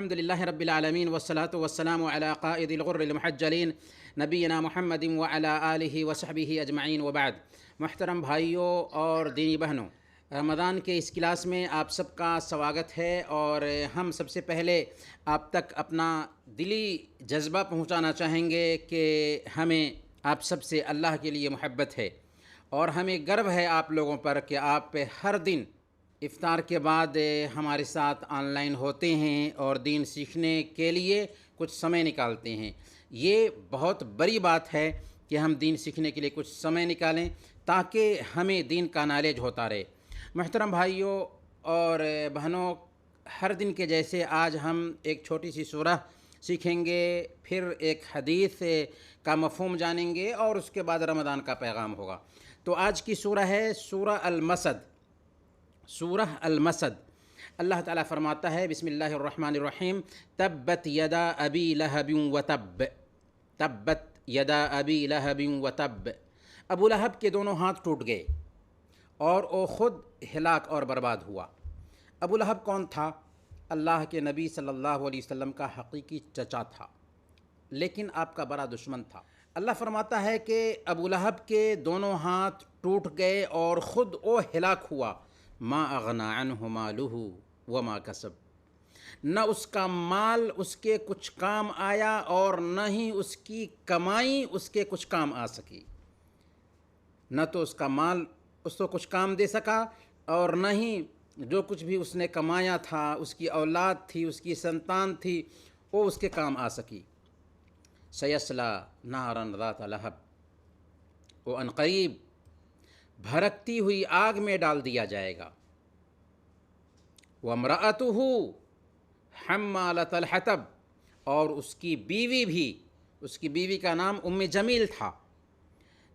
الحمدللہ رب العالمین والصلاة والسلام علی قائد الغر المحجلین نبینا محمد وعلی آلہ وصحبہ اجمعین وبعد۔ محترم بھائیوں اور دینی بہنوں، رمضان کے اس کلاس میں آپ سب کا سواگت ہے، اور ہم سب سے پہلے آپ تک اپنا دلی جذبہ پہنچانا چاہیں گے کہ ہمیں آپ سب سے اللہ کے لیے محبت ہے، اور ہمیں گرو ہے آپ لوگوں پر کہ آپ ہر دن افطار کے بعد ہمارے ساتھ آن لائن ہوتے ہیں اور دین سیکھنے کے لیے کچھ سمے نکالتے ہیں۔ یہ بہت بڑی بات ہے کہ ہم دین سیکھنے کے لیے کچھ سمے نکالیں تاکہ ہمیں دین کا نالج ہوتا رہے۔ محترم بھائیوں اور بہنوں، ہر دن کے جیسے آج ہم ایک چھوٹی سی سورہ سیکھیں گے، پھر ایک حدیث کا مفہوم جانیں گے، اور اس کے بعد رمضان کا پیغام ہوگا۔ تو آج کی سورہ ہے سورہ المسد۔ سورہ المسد، اللہ تعالیٰ فرماتا ہے بسم اللہ الرحمن الرحیم، تبت یدا ابی لہب وتب، تبت یدا ابی لہب وتب۔ ابو لہب کے دونوں ہاتھ ٹوٹ گئے اور وہ خود ہلاک اور برباد ہوا۔ ابو لہب کون تھا؟ اللہ کے نبی صلی اللہ علیہ وسلم کا حقیقی چچا تھا، لیکن آپ کا بڑا دشمن تھا۔ اللہ فرماتا ہے کہ ابو لہب کے دونوں ہاتھ ٹوٹ گئے اور خود وہ ہلاک ہوا۔ ما اغنی عنہ مالہ وما کسب، نہ اس کا مال اس کے کچھ کام آیا اور نہ ہی اس کی کمائی اس کے کچھ کام آ سکی۔ نہ تو اس کا مال اس کو کچھ کام دے سکا، اور نہ ہی جو کچھ بھی اس نے کمایا تھا، اس کی اولاد تھی، اس کی سنتان تھی، وہ اس کے کام آ سکی۔ سیصلی نارا ذات لہب، وہ عنقریب بھڑکتی ہوئی آگ میں ڈال دیا جائے گا۔ وامرأتہ حمالۃ الحطب، اور اس کی بیوی بھی، اس کی بیوی کا نام ام جمیل تھا،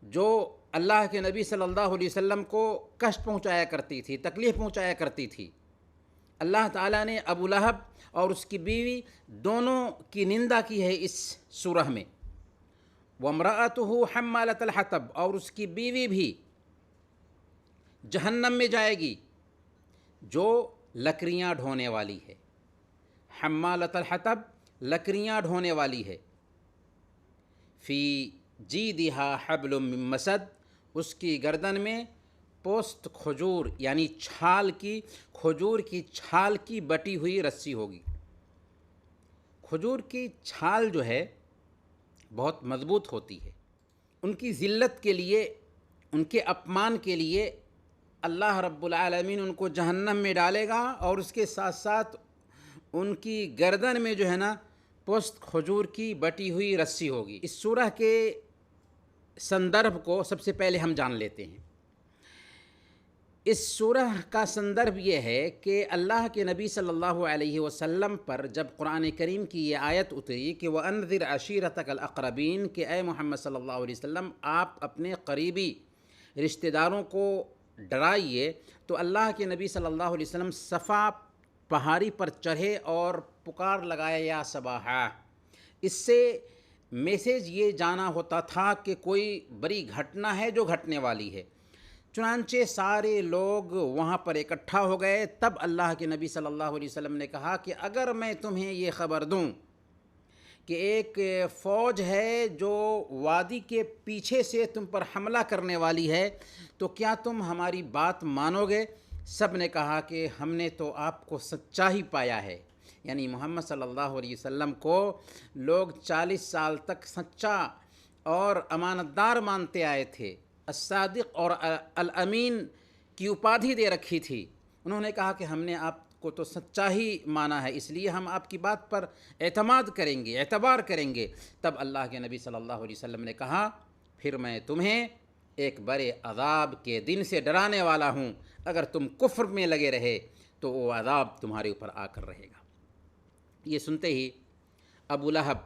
جو اللہ کے نبی صلی اللہ علیہ وسلم کو کشٹ پہنچایا کرتی تھی، تکلیف پہنچایا کرتی تھی۔ اللہ تعالیٰ نے ابو لہب اور اس کی بیوی دونوں کی نندا کی ہے اس سورہ میں۔ وامرأتہ حمالۃ الحطب، اور اس کی بیوی بھی جہنم میں جائے گی، جو لکڑیاں ڈھونے والی ہے۔ حمالۃ الحطب، لکڑیاں ڈھونے والی ہے۔ فی جیدہا حبل من مسد، اس کی گردن میں پوست کھجور یعنی چھال کی، کھجور کی چھال کی بٹی ہوئی رسی ہوگی۔ کھجور کی چھال جو ہے بہت مضبوط ہوتی ہے۔ ان کی ذلت کے لیے، ان کے اپمان کے لیے اللہ رب العالمین ان کو جہنم میں ڈالے گا، اور اس کے ساتھ ساتھ ان کی گردن میں جو ہے نا پوست کھجور کی بٹی ہوئی رسی ہوگی۔ اس سورہ کے سندربھ کو سب سے پہلے ہم جان لیتے ہیں۔ اس سورہ کا سندربھ یہ ہے کہ اللہ کے نبی صلی اللہ علیہ وسلم پر جب قرآن کریم کی یہ آیت اتری کہ وَأَنذِرْ عَشِيرَتَكَ الْأَقْرَبِينَ، کہ اے محمد صلی اللہ علیہ وسلم آپ اپنے قریبی رشتہ داروں کو ڈرائیے، تو اللہ کے نبی صلی اللہ علیہ وسلم صفا پہاڑی پر چڑھے اور پکار لگایا یا صباحا۔ اس سے میسیج یہ جانا ہوتا تھا کہ کوئی بڑی گھٹنا ہے جو گھٹنے والی ہے۔ چنانچہ سارے لوگ وہاں پر اکٹھا ہو گئے۔ تب اللہ کے نبی صلی اللہ علیہ وسلم نے کہا کہ اگر میں تمہیں یہ خبر دوں کہ ایک فوج ہے جو وادی کے پیچھے سے تم پر حملہ کرنے والی ہے، تو کیا تم ہماری بات مانو گے؟ سب نے کہا کہ ہم نے تو آپ کو سچا ہی پایا ہے، یعنی محمد صلی اللہ علیہ وسلم کو لوگ 40 سال تک سچا اور امانت دار مانتے آئے تھے، الصادق اور الامین کی اپادھی دے رکھی تھی۔ انہوں نے کہا کہ ہم نے آپ کو تو سچا ہی مانا ہے، اس لیے ہم آپ کی بات پر اعتماد کریں گے، اعتبار کریں گے۔ تب اللہ کے نبی صلی اللہ علیہ وسلم نے کہا پھر میں تمہیں ایک بڑے عذاب کے دن سے ڈرانے والا ہوں، اگر تم کفر میں لگے رہے تو وہ عذاب تمہارے اوپر آ کر رہے گا۔ یہ سنتے ہی ابو لہب،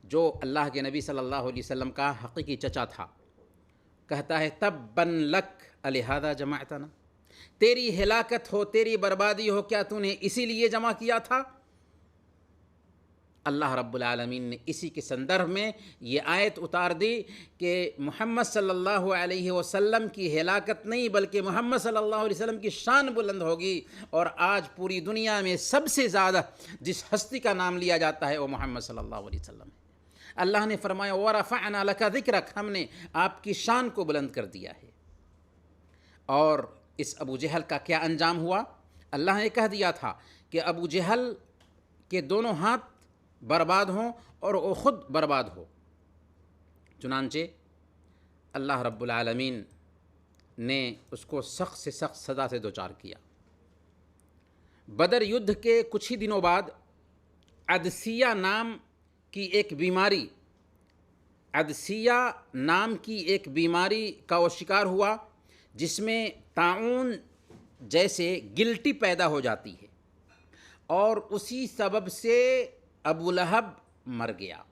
جو اللہ کے نبی صلی اللہ علیہ وسلم کا حقیقی چچا تھا، کہتا ہے تباً لک الہذا جمعتنا، تیری ہلاکت ہو، تیری بربادی ہو، کیا تو نے اسی لیے جمع کیا تھا؟ اللہ رب العالمین نے اسی کے سندرب میں یہ آیت اتار دی کہ محمد صلی اللہ علیہ وسلم کی ہلاکت نہیں بلکہ محمد صلی اللہ علیہ وسلم کی شان بلند ہوگی، اور آج پوری دنیا میں سب سے زیادہ جس ہستی کا نام لیا جاتا ہے وہ محمد صلی اللہ علیہ وسلم ہے۔ اللہ نے فرمایا وَرَفَعْنَا لَكَ ذِكْرَكَ، ہم نے آپ کی شان کو بلند کر دیا ہے۔ اور اس ابو جہل کا کیا انجام ہوا؟ اللہ نے کہہ دیا تھا کہ ابو جہل کے دونوں ہاتھ برباد ہوں اور وہ خود برباد ہو، چنانچہ اللہ رب العالمین نے اس کو سخت سے سخت سزا سے دوچار کیا۔ بدر یدھ کے کچھ ہی دنوں بعد عدسیہ نام کی ایک بیماری کا وہ شکار ہوا، جس میں طاعون جیسے گلٹی پیدا ہو جاتی ہے، اور اسی سبب سے ابو لہب مر گیا۔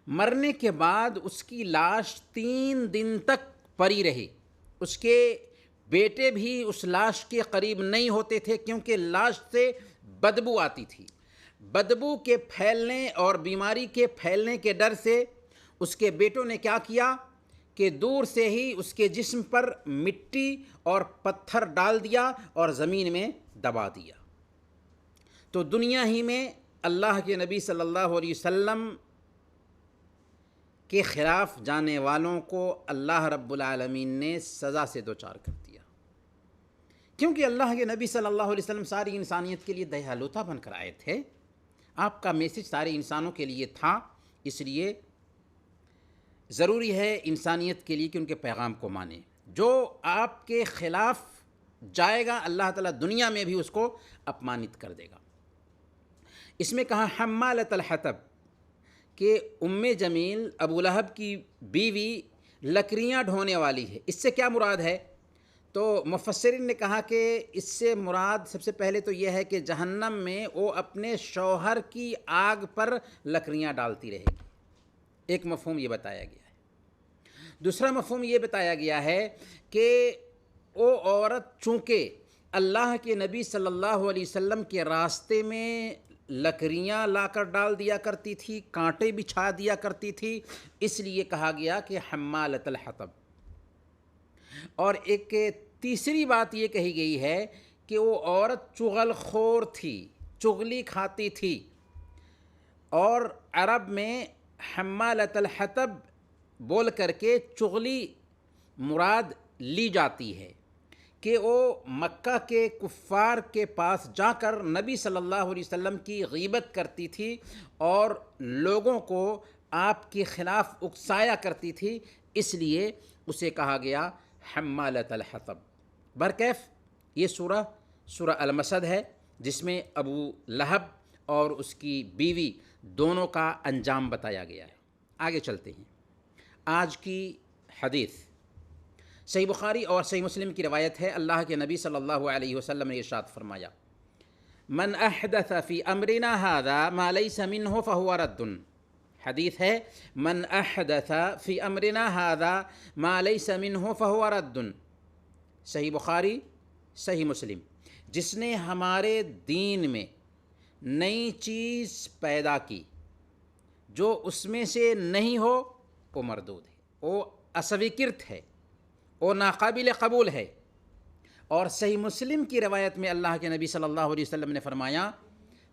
مرنے کے بعد اس کی لاش 3 دن تک پڑی رہی۔ اس کے بیٹے بھی اس لاش کے قریب نہیں ہوتے تھے کیونکہ لاش سے بدبو آتی تھی۔ بدبو کے پھیلنے اور بیماری کے پھیلنے کے ڈر سے اس کے بیٹوں نے کیا کیا کہ دور سے ہی اس کے جسم پر مٹی اور پتھر ڈال دیا اور زمین میں دبا دیا۔ تو دنیا ہی میں اللہ کے نبی صلی اللہ علیہ وسلم کے خلاف جانے والوں کو اللہ رب العالمین نے سزا سے دوچار کر دیا، کیونکہ اللہ کے نبی صلی اللہ علیہ وسلم ساری انسانیت کے لیے دہالوتا بن کر آئے تھے۔ آپ کا میسج سارے انسانوں کے لیے تھا، اس لیے ضروری ہے انسانیت کے لیے کہ ان کے پیغام کو مانیں۔ جو آپ کے خلاف جائے گا اللہ تعالیٰ دنیا میں بھی اس کو اپمانت کر دے گا۔ اس میں کہا حمالۃ الحطب کہ ام جمیل ابو لہب کی بیوی لکڑیاں ڈھونے والی ہے۔ اس سے کیا مراد ہے؟ تو مفسرین نے کہا کہ اس سے مراد سب سے پہلے تو یہ ہے کہ جہنم میں وہ اپنے شوہر کی آگ پر لکڑیاں ڈالتی رہے گی، ایک مفہوم یہ بتایا گیا ہے۔ دوسرا مفہوم یہ بتایا گیا ہے کہ وہ عورت چونکہ اللہ کے نبی صلی اللہ علیہ وسلم کے راستے میں لکڑیاں لا کر ڈال دیا کرتی تھی، کانٹے بچھا دیا کرتی تھی، اس لیے کہا گیا کہ حمالۃ الحطب۔ اور ایک تیسری بات یہ کہی گئی ہے کہ وہ عورت چغل خور تھی، چغلی کھاتی تھی، اور عرب میں حمالۃ الحطب بول کر کے چغلی مراد لی جاتی ہے کہ وہ مکہ کے کفار کے پاس جا کر نبی صلی اللہ علیہ وسلم کی غیبت کرتی تھی اور لوگوں کو آپ کے خلاف اکسایا کرتی تھی، اس لیے اسے کہا گیا حمالۃ الحطب۔ برکیف یہ سورہ المسد ہے، جس میں ابو لہب اور اس کی بیوی دونوں کا انجام بتایا گیا ہے۔ آگے چلتے ہیں۔ آج کی حدیث صحیح بخاری اور صحیح مسلم کی روایت ہے۔ اللہ کے نبی صلی اللہ علیہ وسلم نے ارشاد فرمایا من احدث فی امرنا ھذا ما لیس منہ فہو رد۔ حدیث ہے من احدث فی امرنا ھذا ما لیس منہ فہو رد، صحیح بخاری صحیح مسلم۔ جس نے ہمارے دین میں نئی چیز پیدا کی جو اس میں سے نہیں ہو وہ مردود ہے، وہ اسویکرت ہے، وہ ناقابل قبول ہے۔ اور صحیح مسلم کی روایت میں اللہ کے نبی صلی اللہ علیہ وسلم نے فرمایا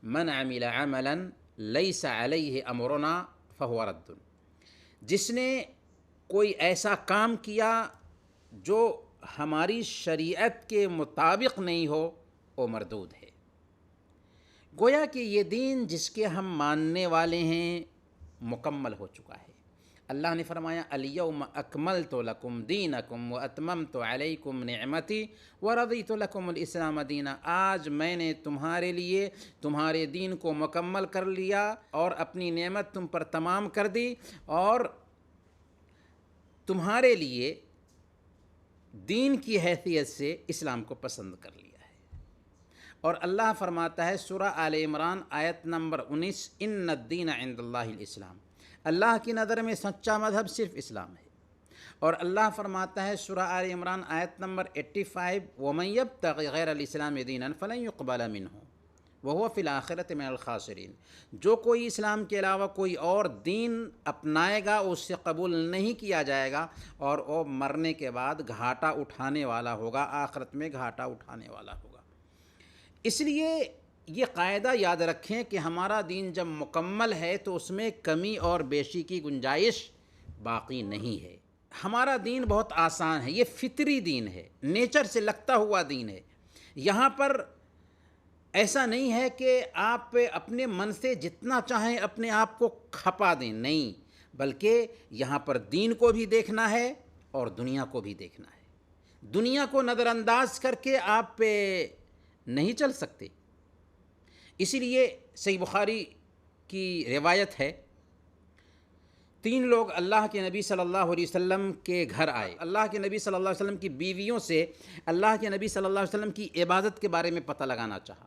من عمل عملا لیس علیہ امرنا فہو رد۔ جس نے کوئی ایسا کام کیا جو ہماری شریعت کے مطابق نہیں ہو وہ مردود ہے۔ گویا کہ یہ دین جس کے ہم ماننے والے ہیں مکمل ہو چکا ہے۔ اللہ نے فرمایا الیوم اکملت لکم دینکم واتممت علیکم نعمتی ورضیت لکم الاسلام دینا۔ آج میں نے تمہارے لیے تمہارے دین کو مکمل کر لیا اور اپنی نعمت تم پر تمام کر دی، اور تمہارے لیے دین کی حیثیت سے اسلام کو پسند کر لیا ہے۔ اور اللہ فرماتا ہے سورہ آل عمران آیت نمبر 19 ان الدین عند اللہ الاسلام، اللہ کی نظر میں سچا مذہب صرف اسلام ہے۔ اور اللہ فرماتا ہے سورہ آل عمران آیت نمبر 85 وَمَن يَبْتَغِ غَيْرَ الْإِسْلَامِ دِينًا فَلَن يُقْبَلَ مِنْهُ وہو فی الآخرۃ من الخاسرین، جو کوئی اسلام کے علاوہ کوئی اور دین اپنائے گا اس سے قبول نہیں کیا جائے گا، اور وہ مرنے کے بعد گھاٹا اٹھانے والا ہوگا، آخرت میں گھاٹا اٹھانے والا ہوگا۔ اس لیے یہ قاعدہ یاد رکھیں کہ ہمارا دین جب مکمل ہے تو اس میں کمی اور بیشی کی گنجائش باقی نہیں ہے۔ ہمارا دین بہت آسان ہے، یہ فطری دین ہے، نیچر سے لگتا ہوا دین ہے۔ یہاں پر ایسا نہیں ہے کہ آپ اپنے من سے جتنا چاہیں اپنے آپ کو کھپا دیں، نہیں، بلکہ یہاں پر دین کو بھی دیکھنا ہے اور دنیا کو بھی دیکھنا ہے۔ دنیا کو نظر انداز کر کے آپ نہیں چل سکتے۔ اسی لیے صحیح بخاری کی روایت ہے، 3 لوگ اللہ کے نبی صلی اللہ علیہ وسلم کے گھر آئے۔ اللہ کے نبی صلی اللہ علیہ وسلم کی بیویوں سے اللہ کے نبی صلی اللہ علیہ وسلم کی عبادت کے بارے میں پتہ لگانا چاہا۔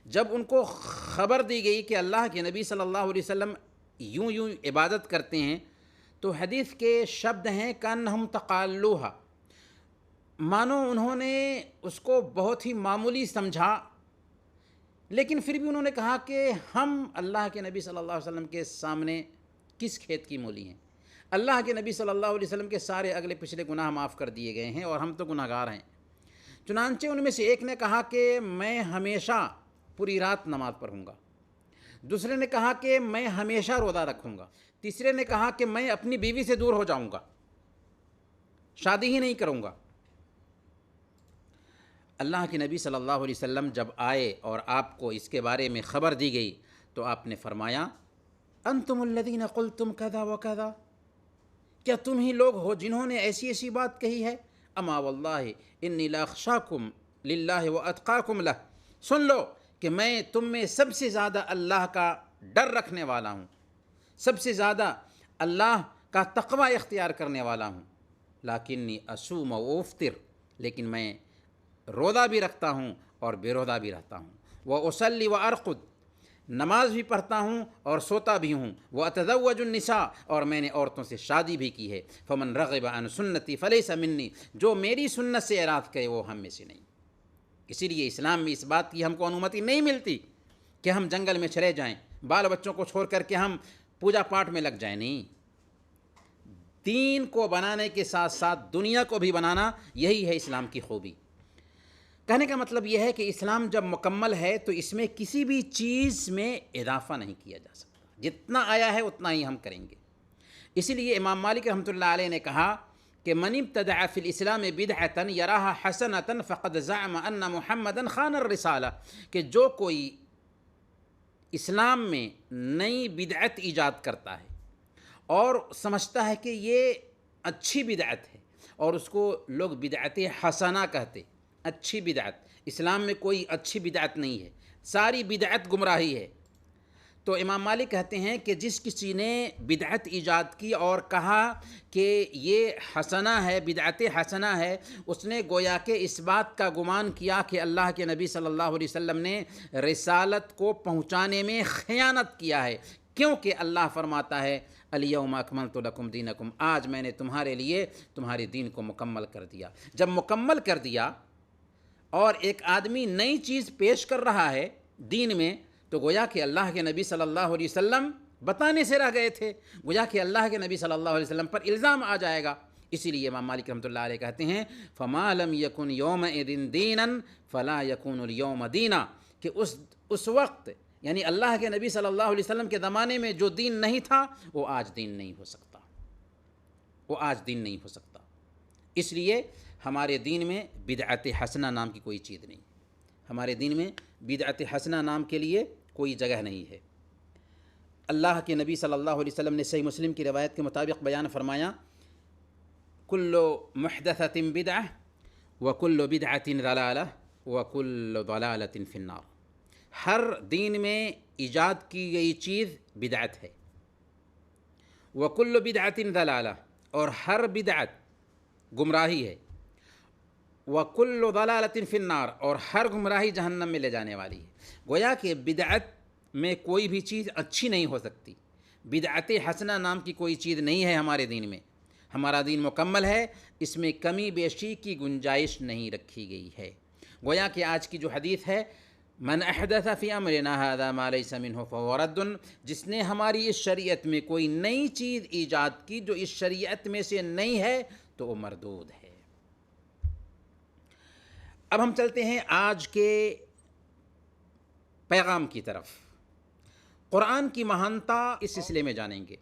جب ان کو خبر دی گئی کہ اللہ کے نبی صلی اللہ علیہ وسلم یوں یوں عبادت کرتے ہیں، تو حدیث کے شبد ہیں کأنہم تقالوہا، مانو انہوں نے اس کو بہت ہی معمولی سمجھا، لیکن پھر بھی انہوں نے کہا کہ ہم اللہ کے نبی صلی اللہ علیہ وسلم کے سامنے کس کھیت کی مولی ہیں؟ اللہ کے نبی صلی اللہ علیہ وسلم کے سارے اگلے پچھلے گناہ معاف کر دیے گئے ہیں اور ہم تو گناہ گار ہیں۔ چنانچہ ان میں سے ایک نے کہا کہ میں ہمیشہ پوری رات نماز پڑھوں گا، دوسرے نے کہا کہ میں ہمیشہ روزہ رکھوں گا، تیسرے نے کہا کہ میں اپنی بیوی سے دور ہو جاؤں گا، شادی ہی نہیں کروں گا۔ اللہ کے نبی صلی اللہ علیہ وسلم جب آئے اور آپ کو اس کے بارے میں خبر دی گئی تو آپ نے فرمایا انتم الذین قلتم کذا وکذا، کیا تم ہی لوگ ہو جنہوں نے ایسی ایسی بات کہی ہے؟ اما واللہ انی لاخشاکم للہ واتقاکم لہ، سن لو کہ میں تم میں سب سے زیادہ اللہ کا ڈر رکھنے والا ہوں، سب سے زیادہ اللہ کا تقوی اختیار کرنے والا ہوں، لیکنی اصوم و افطر، لیکن میں روزہ بھی رکھتا ہوں اور بے روزہ بھی رہتا ہوں، وأصلی وأرقد، نماز بھی پڑھتا ہوں اور سوتا بھی ہوں، وأتزوج النساء، اور میں نے عورتوں سے شادی بھی کی ہے، فمن رغب عن سنتی فلیس منی، جو میری سنت سے اعراض کرے وہ ہم میں سے نہیں۔ اسی لیے اسلام میں اس بات کی ہم کو انومتی نہیں ملتی کہ ہم جنگل میں چلے جائیں، بال بچوں کو چھوڑ کر کے ہم پوجا پاٹ میں لگ جائیں، نہیں۔ دین کو بنانے کے ساتھ ساتھ دنیا کو بھی بنانا، یہی ہے اسلام کی خوبی۔ کہنے کا مطلب یہ ہے کہ اسلام جب مکمل ہے تو اس میں کسی بھی چیز میں اضافہ نہیں کیا جا سکتا، جتنا آیا ہے اتنا ہی ہم کریں گے۔ اسی لیے امام مالک رحمۃ اللہ علیہ نے کہا کہ من ابتدع فی الاسلام بدعۃ یراھا حسنۃ فقد زعم ان محمدا خان الرسالہ، کہ جو کوئی اسلام میں نئی بدعت ایجاد کرتا ہے اور سمجھتا ہے کہ یہ اچھی بدعت ہے اور اس کو لوگ بدعت حسنہ کہتے، اچھی بدعت، اسلام میں کوئی اچھی بدعت نہیں ہے، ساری بدعت گمراہی ہے، تو امام مالک کہتے ہیں کہ جس کسی نے بدعت ایجاد کی اور کہا کہ یہ حسنہ ہے، بدعت حسنہ ہے، اس نے گویا کہ اس بات کا گمان کیا کہ اللہ کے نبی صلی اللہ علیہ وسلم نے رسالت کو پہنچانے میں خیانت کیا ہے، کیونکہ اللہ فرماتا ہے الیوم اکملت لکم دینکم، آج میں نے تمہارے لیے تمہارے دین کو مکمل کر دیا۔ جب مکمل کر دیا اور ایک آدمی نئی چیز پیش کر رہا ہے دین میں، تو گویا کہ اللہ کے نبی صلی اللہ علیہ وسلم بتانے سے رہ گئے تھے، گویا کہ اللہ کے نبی صلی اللہ علیہ وسلم پر الزام آ جائے گا۔ اسی لیے امام مالک رحمۃ اللہ علیہ کہتے ہیں فما لم یکن یومئذ دینا فلا یکون اليوم دینا، کہ اس وقت یعنی اللہ کے نبی صلی اللہ علیہ وسلم کے زمانے میں جو دین نہیں تھا وہ آج دین نہیں ہو سکتا، وہ آج دین نہیں ہو سکتا۔ اس لیے ہمارے دین میں بدعت حسنہ نام کی کوئی چیز نہیں، ہمارے دین میں بدعت حسنہ نام کے لیے کوئی جگہ نہیں ہے۔ اللہ کے نبی صلی اللہ علیہ وسلم نے صحیح مسلم کی روایت کے مطابق بیان فرمایا کل محدثۃ بدعہ وکل بدعۃ ضلالہ وکل ضلالۃ فی النار، ہر دین میں ایجاد کی گئی چیز بدعت ہے، وکل بدعۃ ضلالہ، اور ہر بدعت گمراہی ہے، وَكُلُّ ضَلَالَةٍ فِي النَّارِ، اور ہر گمراہی جہنم میں لے جانے والی ہے۔ گویا کہ بدعت میں کوئی بھی چیز اچھی نہیں ہو سکتی، بدعت حسنہ نام کی کوئی چیز نہیں ہے ہمارے دین میں۔ ہمارا دین مکمل ہے، اس میں کمی بیشی کی گنجائش نہیں رکھی گئی ہے۔ گویا کہ آج کی جو حدیث ہے من احدث فی امرنا ھذا ما لیس منہ فہو رد، جس نے ہماری اس شریعت میں کوئی نئی چیز ایجاد کی جو اس شریعت میں سے نہیں ہے تو وہ مردود ہے۔ اب ہم چلتے ہیں آج کے پیغام کی طرف۔ قرآن کی مہانتا اس سلسلے میں جانیں گے۔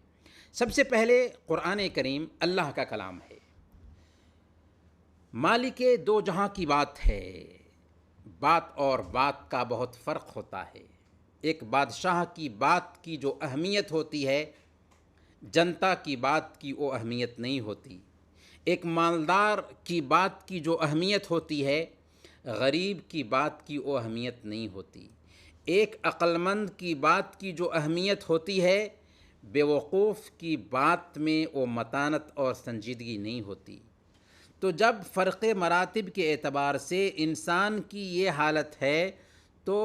سب سے پہلے قرآن کریم اللہ کا کلام ہے، مالک دو جہاں کی بات ہے۔ بات اور بات کا بہت فرق ہوتا ہے۔ ایک بادشاہ کی بات کی جو اہمیت ہوتی ہے، جنتا کی بات کی وہ اہمیت نہیں ہوتی۔ ایک مالدار کی بات کی جو اہمیت ہوتی ہے، غریب کی بات کی وہ اہمیت نہیں ہوتی۔ ایک عقل مند کی بات کی جو اہمیت ہوتی ہے، بے وقوف کی بات میں وہ متانت اور سنجیدگی نہیں ہوتی۔ تو جب فرق مراتب کے اعتبار سے انسان کی یہ حالت ہے تو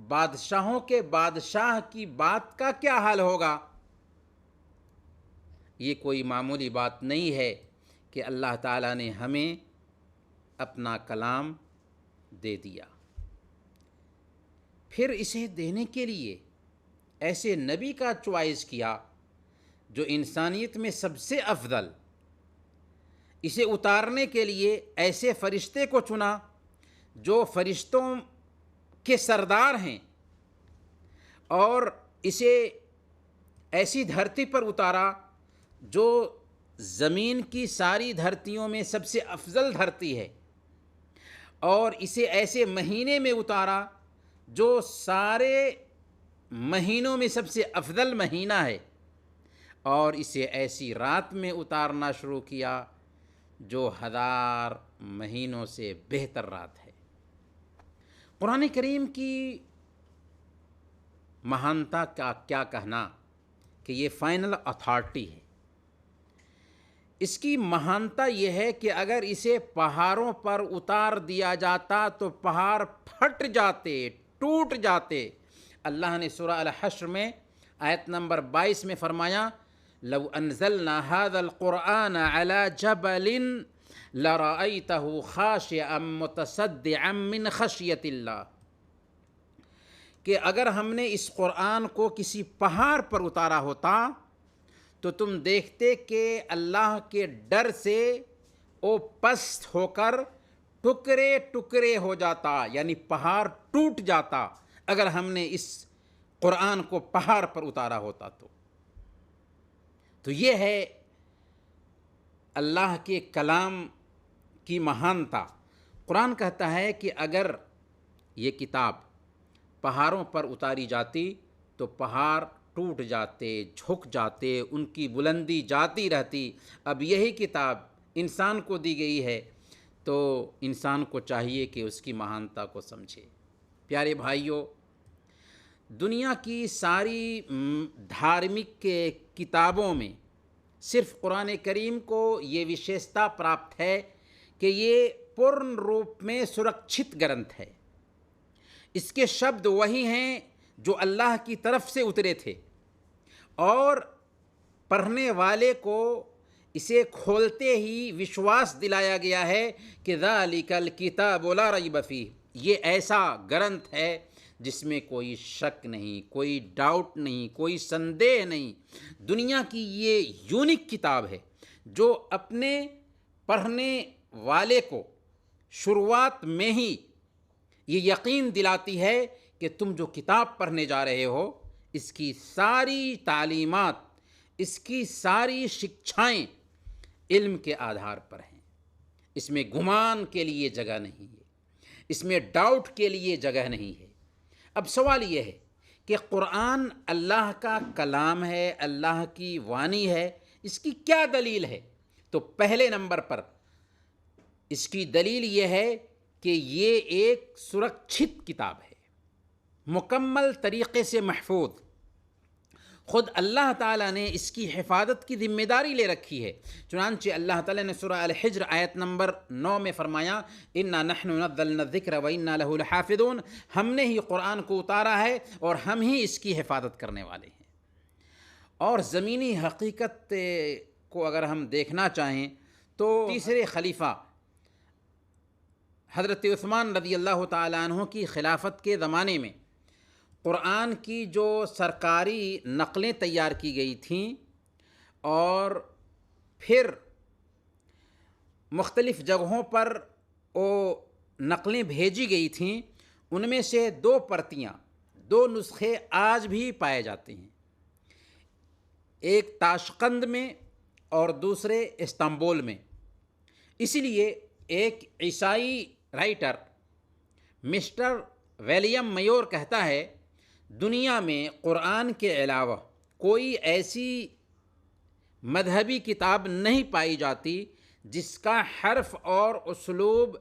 بادشاہوں کے بادشاہ کی بات کا کیا حال ہوگا؟ یہ کوئی معمولی بات نہیں ہے کہ اللہ تعالیٰ نے ہمیں اپنا کلام دے دیا، پھر اسے دینے کے لیے ایسے نبی کا چوائس کیا جو انسانیت میں سب سے افضل، اسے اتارنے کے لیے ایسے فرشتے کو چنا جو فرشتوں کے سردار ہیں، اور اسے ایسی دھرتی پر اتارا جو زمین کی ساری دھرتیوں میں سب سے افضل دھرتی ہے، اور اسے ایسے مہینے میں اتارا جو سارے مہینوں میں سب سے افضل مہینہ ہے، اور اسے ایسی رات میں اتارنا شروع کیا جو 1000 مہینوں سے بہتر رات ہے۔ قرآن کریم کی مہانتا کا کیا کہنا کہ یہ فائنل اتھارٹی ہے۔ اس کی مہانتا یہ ہے کہ اگر اسے پہاڑوں پر اتار دیا جاتا تو پہاڑ پھٹ جاتے، ٹوٹ جاتے۔ اللہ نے سورہ الحشر میں آیت نمبر 22 میں فرمایا، لو انزلنا هذا القرآن على جبل لرأيته خاشعا متصدعا من خشية اللہ، کہ اگر ہم نے اس قرآن کو کسی پہاڑ پر اتارا ہوتا تو تم دیکھتے کہ اللہ کے ڈر سے وہ پست ہو کر ٹکڑے ٹکڑے ہو جاتا، یعنی پہاڑ ٹوٹ جاتا اگر ہم نے اس قرآن کو پہاڑ پر اتارا ہوتا تو یہ ہے اللہ کے کلام کی مہانتا۔ قرآن کہتا ہے کہ اگر یہ کتاب پہاڑوں پر اتاری جاتی تو پہاڑ ٹوٹ جاتے، جھک جاتے، ان کی بلندی جاتی رہتی۔ اب یہی کتاب انسان کو دی گئی ہے تو انسان کو چاہیے کہ اس کی مہانتا کو سمجھے۔ پیارے بھائیوں، دنیا کی ساری دھارمک کتابوں میں صرف قرآن کریم کو یہ وشیشتا پراپت ہے کہ یہ پورن روپ میں سرکشت گرنتھ ہے۔ اس کے شبد وہی ہیں جو اللہ کی طرف سے اترے تھے، اور پڑھنے والے کو اسے کھولتے ہی وشواس دلایا گیا ہے کہ ذالک الکتاب لا ریب فیہ، یہ ایسا گرنتھ ہے جس میں کوئی شک نہیں، کوئی ڈاؤٹ نہیں، کوئی سندیہ نہیں۔ دنیا کی یہ یونیک کتاب ہے جو اپنے پڑھنے والے کو شروعات میں ہی یہ یقین دلاتی ہے کہ تم جو کتاب پڑھنے جا رہے ہو اس کی ساری تعلیمات، اس کی ساری شکچھائیں علم کے آدھار پر ہیں۔ اس میں گمان کے لیے جگہ نہیں ہے، اس میں ڈاؤٹ کے لیے جگہ نہیں ہے۔ اب سوال یہ ہے کہ قرآن اللہ کا کلام ہے، اللہ کی وانی ہے، اس کی کیا دلیل ہے؟ تو پہلے نمبر پر اس کی دلیل یہ ہے کہ یہ ایک سرکشت کتاب ہے، مکمل طریقے سے محفوظ۔ خود اللہ تعالیٰ نے اس کی حفاظت کی ذمہ داری لے رکھی ہے۔ چنانچہ اللہ تعالیٰ نے سورہ الحجر آیت نمبر 9 میں فرمایا، اِنَّا نَحْنُ نَزَّلْنَا الذِّكْرَ وَإِنَّا لَهُ لَحَافِظُونَ، ہم نے ہی قرآن کو اتارا ہے اور ہم ہی اس کی حفاظت کرنے والے ہیں۔ اور زمینی حقیقت کو اگر ہم دیکھنا چاہیں تو تیسرے خلیفہ حضرت عثمان رضی اللہ تعالیٰ عنہ کی خلافت کے زمانے میں قرآن کی جو سرکاری نقلیں تیار کی گئی تھیں اور پھر مختلف جگہوں پر وہ نقلیں بھیجی گئی تھیں، ان میں سے 2 پرتیاں، 2 نسخے آج بھی پائے جاتے ہیں، ایک تاشقند میں اور دوسرے استنبول میں۔ اسی لیے ایک عیسائی رائٹر مسٹر ولیم میور کہتا ہے، دنیا میں قرآن کے علاوہ کوئی ایسی مذہبی کتاب نہیں پائی جاتی جس کا حرف اور اسلوب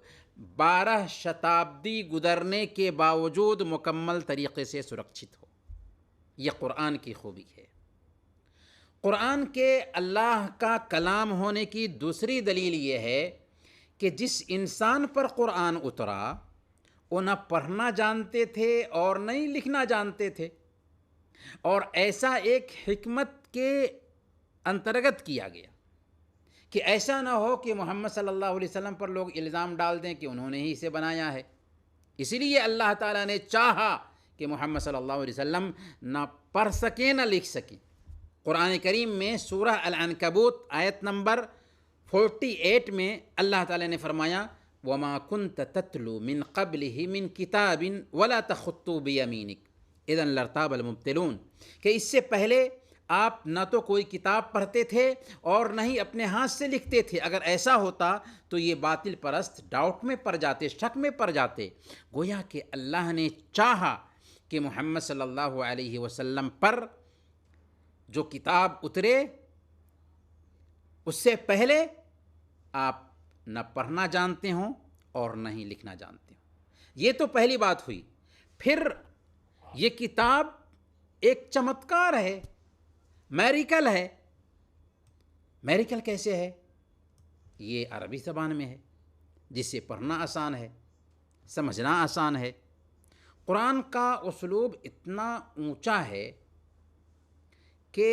12 شتابدی گزرنے کے باوجود مکمل طریقے سے سرکشت ہو۔ یہ قرآن کی خوبی ہے۔ قرآن کے اللہ کا کلام ہونے کی دوسری دلیل یہ ہے کہ جس انسان پر قرآن اترا وہ نہ پڑھنا جانتے تھے اور نہ ہی لکھنا جانتے تھے، اور ایسا ایک حکمت کے انترگت کیا گیا کہ ایسا نہ ہو کہ محمد صلی اللہ علیہ وسلم پر لوگ الزام ڈال دیں کہ انہوں نے ہی اسے بنایا ہے۔ اسی لیے اللہ تعالیٰ نے چاہا کہ محمد صلی اللہ علیہ وسلم نہ پڑھ سکیں نہ لکھ سکیں۔ قرآن کریم میں سورہ العنکبوت آیت نمبر 48 میں اللہ تعالیٰ نے فرمایا وَمَا كُنْتَ تَتْلُو مِن قَبْلِهِ مِن كِتَابٍ وَلَا تَخُطُّوا بِيَمِينِكَ إِذًا لَارْتَابَ الْمُبْطِلُونَ، کہ اس سے پہلے آپ نہ تو کوئی کتاب پڑھتے تھے اور نہ ہی اپنے ہاتھ سے لکھتے تھے۔ اگر ایسا ہوتا تو یہ باطل پرست ڈاؤٹ میں پڑ جاتے، شک میں پڑ جاتے۔ گویا کہ اللہ نے چاہا کہ محمد صلی اللہ علیہ وسلم پر جو کتاب اترے اس سے پہلے آپ نہ پڑھنا جانتے ہوں اور نہ ہی لکھنا جانتے ہوں۔ یہ تو پہلی بات ہوئی۔ پھر یہ کتاب ایک چمتکار ہے، میریکل ہے۔ میریکل کیسے ہے؟ یہ عربی زبان میں ہے، جسے پڑھنا آسان ہے، سمجھنا آسان ہے۔ قرآن کا اسلوب اتنا اونچا ہے کہ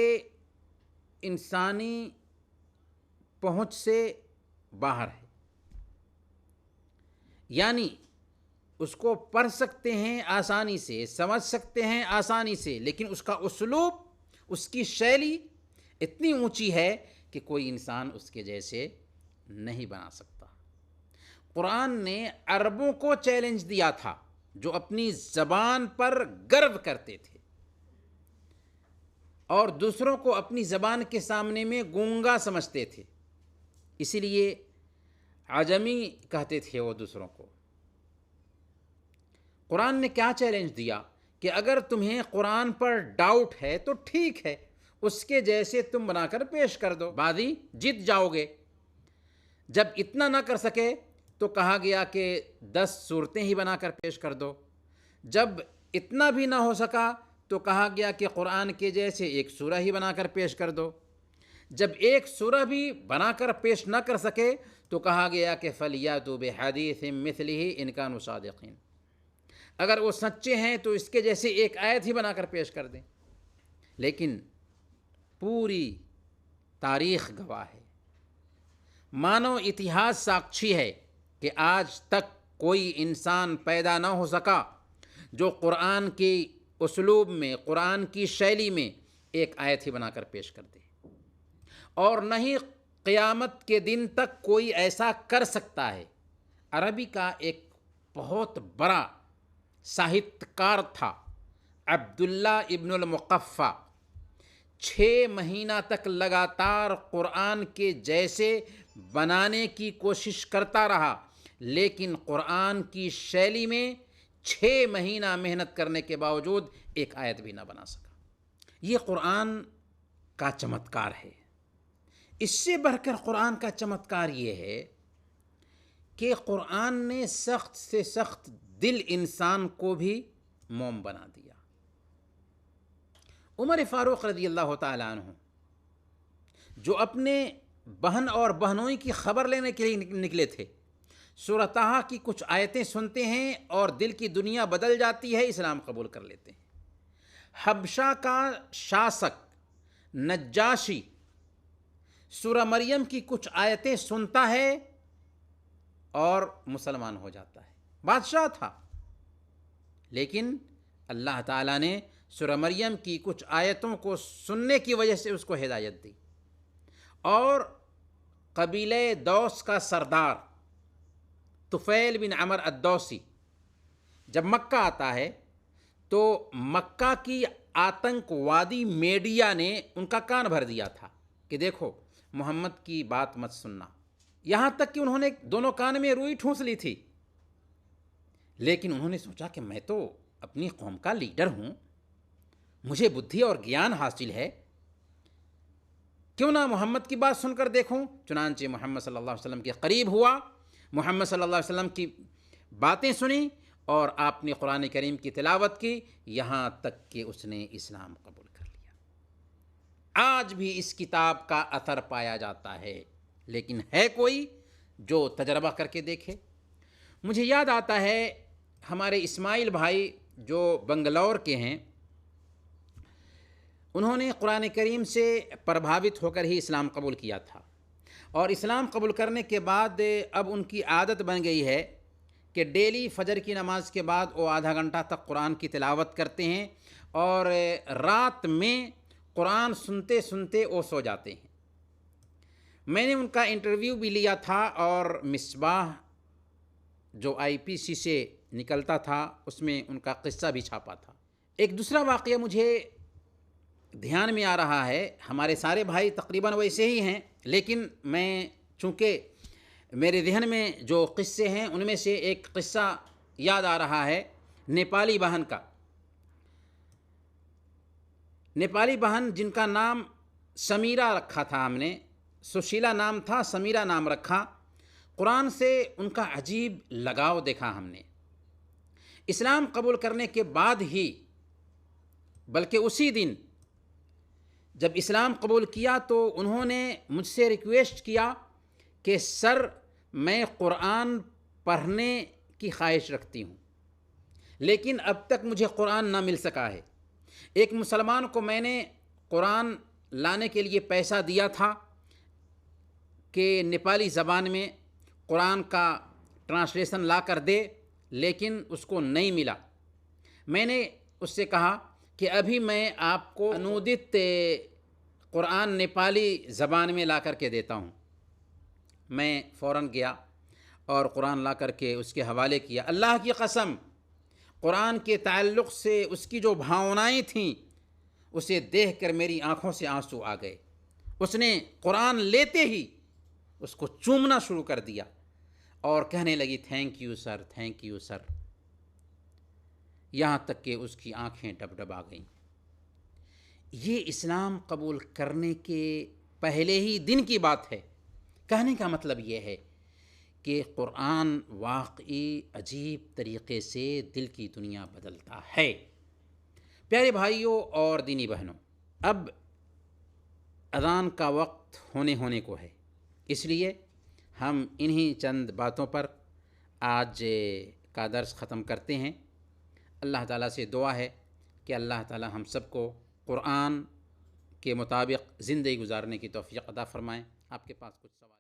انسانی پہنچ سے باہر ہے، یعنی اس کو پڑھ سکتے ہیں آسانی سے، سمجھ سکتے ہیں آسانی سے، لیکن اس کا اسلوب، اس کی شیلی اتنی اونچی ہے کہ کوئی انسان اس کے جیسے نہیں بنا سکتا۔ قرآن نے عربوں کو چیلنج دیا تھا جو اپنی زبان پر گرو کرتے تھے اور دوسروں کو اپنی زبان کے سامنے میں گونگا سمجھتے تھے، اسی لیے عجمی کہتے تھے وہ دوسروں کو۔ قرآن نے کیا چیلنج دیا کہ اگر تمہیں قرآن پر ڈاؤٹ ہے تو ٹھیک ہے، اس کے جیسے تم بنا کر پیش کر دو، بازی جیت جاؤ گے۔ جب اتنا نہ کر سکے تو کہا گیا کہ 10 صورتیں ہی بنا کر پیش کر دو۔ جب اتنا بھی نہ ہو سکا تو کہا گیا کہ قرآن کے جیسے 1 سورہ ہی بنا کر پیش کر دو۔ جب 1 سورہ بھی بنا کر پیش نہ کر سکے تو کہا گیا کہ فَلْيَأْتُوا بِحَدِيثٍ مِثْلِهِ إِن كَانُوا صَادِقِينَ، اگر وہ سچے ہیں تو اس کے جیسے 1 آیت ہی بنا کر پیش کر دیں۔ لیکن پوری تاریخ گواہ ہے، مانو اتہاس ساکشی ہے کہ آج تک کوئی انسان پیدا نہ ہو سکا جو قرآن کی اسلوب میں، قرآن کی شیلی میں 1 آیت ہی بنا کر پیش کر دے، اور نہ ہی قیامت کے دن تک کوئی ایسا کر سکتا ہے۔ عربی کا ایک بہت بڑا ساہتکار تھا عبداللہ ابن المقفع، 6 مہینہ تک لگاتار قرآن کے جیسے بنانے کی کوشش کرتا رہا، لیکن قرآن کی شیلی میں 6 مہینہ محنت کرنے کے باوجود 1 آیت بھی نہ بنا سکا۔ یہ قرآن کا چمتکار ہے۔ اس سے بڑھ کر قرآن کا چمتکار یہ ہے کہ قرآن نے سخت سے سخت دل انسان کو بھی موم بنا دیا۔ عمر فاروق رضی اللہ تعالیٰ عنہ جو اپنے بہن اور بہنوئی کی خبر لینے کے لیے نکلے تھے، سورہ طٰہٰ کی کچھ آیتیں سنتے ہیں اور دل کی دنیا بدل جاتی ہے، اسلام قبول کر لیتے ہیں۔ حبشہ کا شاسک نجاشی سورہ مریم کی کچھ آیتیں سنتا ہے اور مسلمان ہو جاتا ہے. بادشاہ تھا، لیکن اللہ تعالیٰ نے سورہ مریم کی کچھ آیتوں کو سننے کی وجہ سے اس کو ہدایت دی. اور قبیلہ دوس کا سردار طفیل بن عمر الدوسی جب مکہ آتا ہے تو مکہ کی آتنک وادی میڈیا نے ان کا کان بھر دیا تھا کہ دیکھو محمد کی بات مت سننا، یہاں تک کہ انہوں نے دونوں کان میں روئی ٹھونس لی تھی. لیکن انہوں نے سوچا کہ میں تو اپنی قوم کا لیڈر ہوں، مجھے بدھی اور گیان حاصل ہے، کیوں نہ محمد کی بات سن کر دیکھوں. چنانچہ محمد صلی اللہ علیہ وسلم کے قریب ہوا، محمد صلی اللہ علیہ وسلم کی باتیں سنی اور آپ نے قرآن کریم کی تلاوت کی، یہاں تک کہ اس نے اسلام قبول کر لیا. آج بھی اس کتاب کا اثر پایا جاتا ہے، لیکن ہے کوئی جو تجربہ کر کے دیکھے؟ مجھے یاد آتا ہے ہمارے اسماعیل بھائی جو بنگلور کے ہیں، انہوں نے قرآن کریم سے پربھاوت ہو کر ہی اسلام قبول کیا تھا، اور اسلام قبول کرنے کے بعد اب ان کی عادت بن گئی ہے کہ ڈیلی فجر کی نماز کے بعد وہ آدھا گھنٹہ تک قرآن کی تلاوت کرتے ہیں اور رات میں قرآن سنتے سنتے وہ سو جاتے ہیں. میں نے ان کا انٹرویو بھی لیا تھا اور مصباح جو IPC سے نکلتا تھا اس میں ان کا قصہ بھی چھاپا تھا. ایک دوسرا واقعہ مجھے دھیان میں آ رہا ہے، ہمارے سارے بھائی تقریباً ویسے ہی ہیں، لیکن میں چونکہ میرے ذہن میں جو قصے ہیں ان میں سے ایک قصہ یاد آ رہا ہے نیپالی بہن کا. نیپالی بہن جن کا نام سمیرا رکھا تھا، ہم نے سشیلا نام تھا، سمیرا نام رکھا. قرآن سے ان کا عجیب لگاؤ دیکھا ہم نے. اسلام قبول کرنے کے بعد ہی، بلکہ اسی دن جب اسلام قبول کیا تو انہوں نے مجھ سے ریکویسٹ کیا کہ سر میں قرآن پڑھنے کی خواہش رکھتی ہوں، لیکن اب تک مجھے قرآن نہ مل سکا ہے. ایک مسلمان کو میں نے قرآن لانے کے لیے پیسہ دیا تھا کہ نیپالی زبان میں قرآن کا ٹرانسلیشن لا کر دے، لیکن اس کو نہیں ملا. میں نے اس سے کہا کہ ابھی میں آپ کو انودت قرآن نیپالی زبان میں لا کر کے دیتا ہوں. میں فوراً گیا اور قرآن لا کر کے اس کے حوالے کیا. اللہ کی قسم قرآن کے تعلق سے اس کی جو بھاونائیں تھیں اسے دیکھ کر میری آنکھوں سے آنسو آ گئے. اس نے قرآن لیتے ہی اس کو چومنا شروع کر دیا اور کہنے لگی thank you sir, thank you sir, یہاں تک کہ اس کی آنکھیں ڈب ڈب آ گئیں. یہ اسلام قبول کرنے کے پہلے ہی دن کی بات ہے. کہنے کا مطلب یہ ہے کہ قرآن واقعی عجیب طریقے سے دل کی دنیا بدلتا ہے. پیارے بھائیوں اور دینی بہنوں، اب اذان کا وقت ہونے کو ہے، اس لیے ہم انہی چند باتوں پر آج کا درس ختم کرتے ہیں. اللہ تعالیٰ سے دعا ہے کہ اللہ تعالیٰ ہم سب کو قرآن کے مطابق زندگی گزارنے کی توفیق عطا فرمائیں. آپ کے پاس کچھ سوال